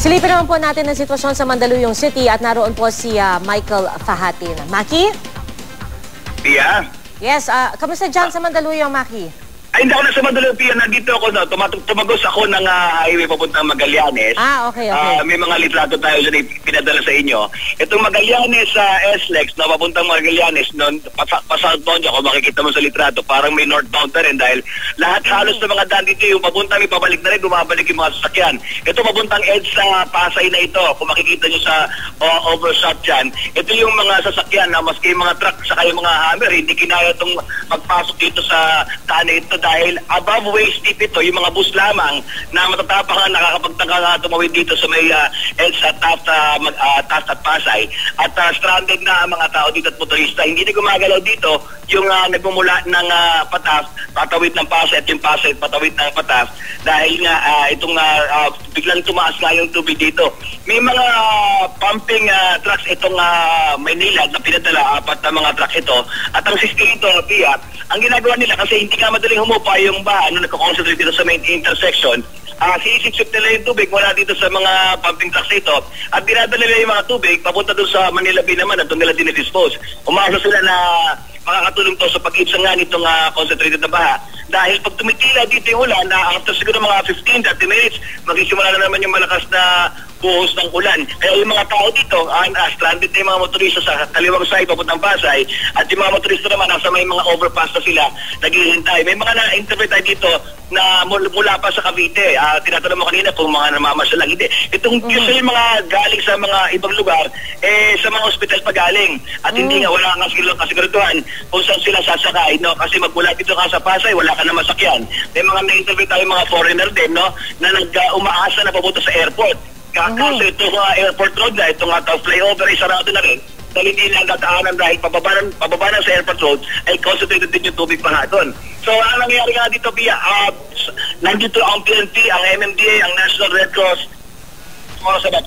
Silipin naman po natin ang sitwasyon sa Mandaluyong City at naroon po si Michael Fahatin. Maki? Pia? Yes, kamusta dyan sa Mandaluyong, Maki? Ay, hindi ako na sa Mandaluyong, Pia. Nandito ako, no? Tumagos ako ng highway papuntang Magallanes. Okay. May mga litrato tayo dyan pinadala sa inyo. Itong Magallanes sa SLEX, no, papuntang Magallanes, no, pa-southbound ako, makikita mo sa litrato, parang may northbound na rin dahil lahat halos ng mga daan dito, yung papuntang may pabalik na rin, bumabalik yung mga sasakyan. Ito papuntang EDSA Pasay na ito, kung makikita nyo sa overshot dyan, ito yung mga sasakyan na maski yung mga truck saka yung mga hammer, hindi kinaya itong magpasok dito sa daan ito dahil above waist deep ito, yung mga bus lamang na matatapang na nakakapagtangka nga tumawid dito sa may EDSA Taft at Pasay at stranded na ang mga tao dito at motorista. Hindi na gumagalaw dito yung nagmumula ng Taft, patawid ng Pasay at yung Pasay patawid ng Taft dahil nga itong biglang tumaas nga yung tubig dito. May mga pumping trucks itong Maynila na pinadala, apat na mga truck ito at ang system ito, Pia, ang ginagawa nila kasi hindi nga madaling humupa yung bahan na nagko-concentrate dito sa main intersection. Sinisip nila yung tubig mula dito sa mga pumping trucks ito at dinadala nila yung mga tubig papunta doon sa Manila Bay naman at doon nila dinedispose. Umasa sila na makakatulong to sa pag-ibsan nga nitong concentrated na baha. Dahil pag tumitila dito yung ulan, after siguro mga 15-30 minutes, magsisimula na naman yung malakas na buhos ng ulan. Kaya yung mga tao dito, stranded na yung mga motorista sa kaliwang side papuntang Pasay at yung mga motorista naman nasa may mga overpass na sila naghihintay. May mga na-interpret tayo dito na mula pa sa Cavite. Tinatanong mo kanina kung mga namamasyal lang. Hindi. Itong usually mga galing sa mga ibang lugar, sa mga ospital pa galing. At hindi nga, wala nga kasiguraduhan kung saan sila sasakay, no? Kasi magmula dito ka sa Pasay, wala ka na masakyan. May mga na-interpret tayo mga foreigner din, no? Na umaasa na papunta sa airport. Kaso itong airport road na, itong flyover ay sarado na rin. Dahil hindi lang dadaanan dahil pababa na sa airport road ay concentrated din yung tubig pa nga doon. So ang nangyayari nga dito, Pia, nandito ang PNP, ang MMDA, ang National Red Cross,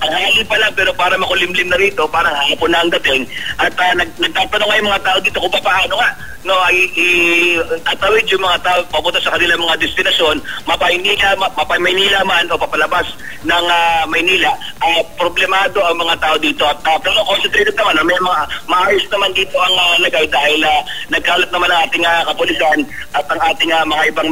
tanghali pa lang pero para makulimlim na rito, parang hapon na ang dating. At nagtatanong nga yung mga tao dito kung paano nga tatawid yung mga tao papunta sa kanilang mga destinasyon, Maynila man o papalabas ng Maynila. Problemado ang mga tao dito at pero concentrated naman, may mga maayos naman dito ang lagay dahil nagkalat naman ang ating kapulisan at ang ating mga ibang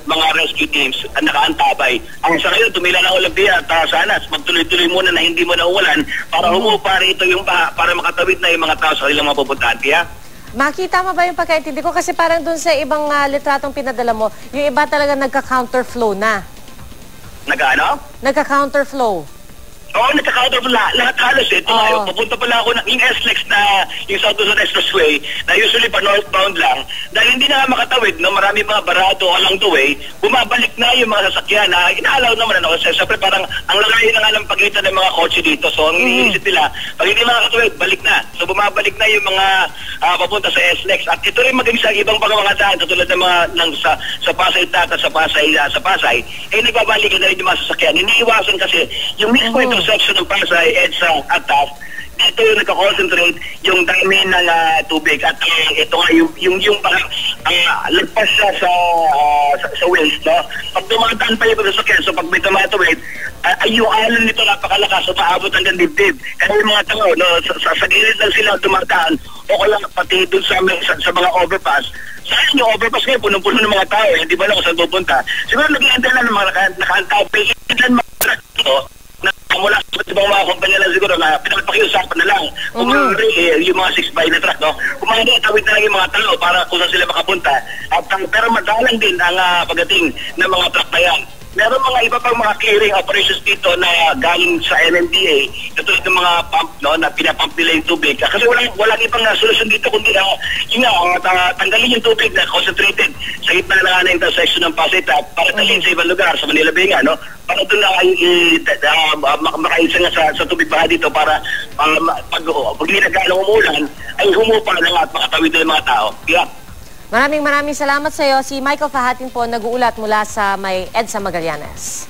mga rescue teams ang nakaantabay. Ang sa ngayon, tumila ng Olympia at sana magtuloy-tuloy muna na hindi mo na ulan para humupa rito yung baha para makatawid na yung mga tao sa kanilang mapupuntahan, Pia. Maki, tama ba yung pagkaintindi ko? Kasi parang dun sa ibang litratong pinadala mo, yung iba talaga nagka-counterflow na. Nag-ano? Nagka-counterflow. Oo, nagka-counterflow lahat halos ito. Papunta pala ako yung SLEX na yung South Luzon Expressway na usually pa northbound lang dahil hindi na makatawid, no? Marami mga barado along the way, bumabalik na yung mga sasakyan na inaalaw naman, ano? Siyempre parang ang lalayo na nga ng pagitan ng mga kotse dito. So ang iniisip nila, pag hindi makatawid, balik na. So bumabalik na yung mga papunta sa SLEX. At ito rin maging sa ibang mga daan, katulad ng mga sa Pasay Tata, sa Pasay, nagbabalik na rin yung mga sasakyan. Iniiwasan kasi yung mismo section ng Pasay, EDSA at Taft, dito yung nagka-concentrate yung dami ng tubig at ito nga yung lagpas siya sa waste, no? Pag dumadaan pa yung sasakyan, so pag may tumatawid, yung alon nito napakalakas, so maabot hanggang dibdib. Kaya yung mga tao, no, sa gilid lang sila dumadaan o kaya pati dun sa mga overpass. Saan yung overpass ngayon, punong-puno ng mga tao, hindi ba lang kung saan pupunta? Siguro nag-iintay lang ng mga nakaantabay, ilan mga truck ito, na mula sa ibang mga kumpanya lang siguro na pinagpakiusapan na lang kung yung mga 6x na truck, no? Kung mga tawid na lang yung mga tao para kung saan sila makapunta. Pero madalang din ang pagdating ng mga truck na yan. Meron mga iba pang mga clearing operations dito na galing sa MMDA, katulad ng mga pump, no, na pinapump nila yung tubig. Kasi walang ibang solusyon dito kundi tanggalin yung tubig na concentrated sa gitna na intersection ng Pasay Taft para talhin sa ibang lugar, sa Manila Bay nga, no? Para doon na makaisa nga sa tubig baha dito para pag hindi nagkalang umulan ay humupa na nga at makatawid na yung mga tao. Yeah. Maraming salamat sa iyo. Si Michael Fahatin po nag-uulat mula sa may EDSA Magallanes.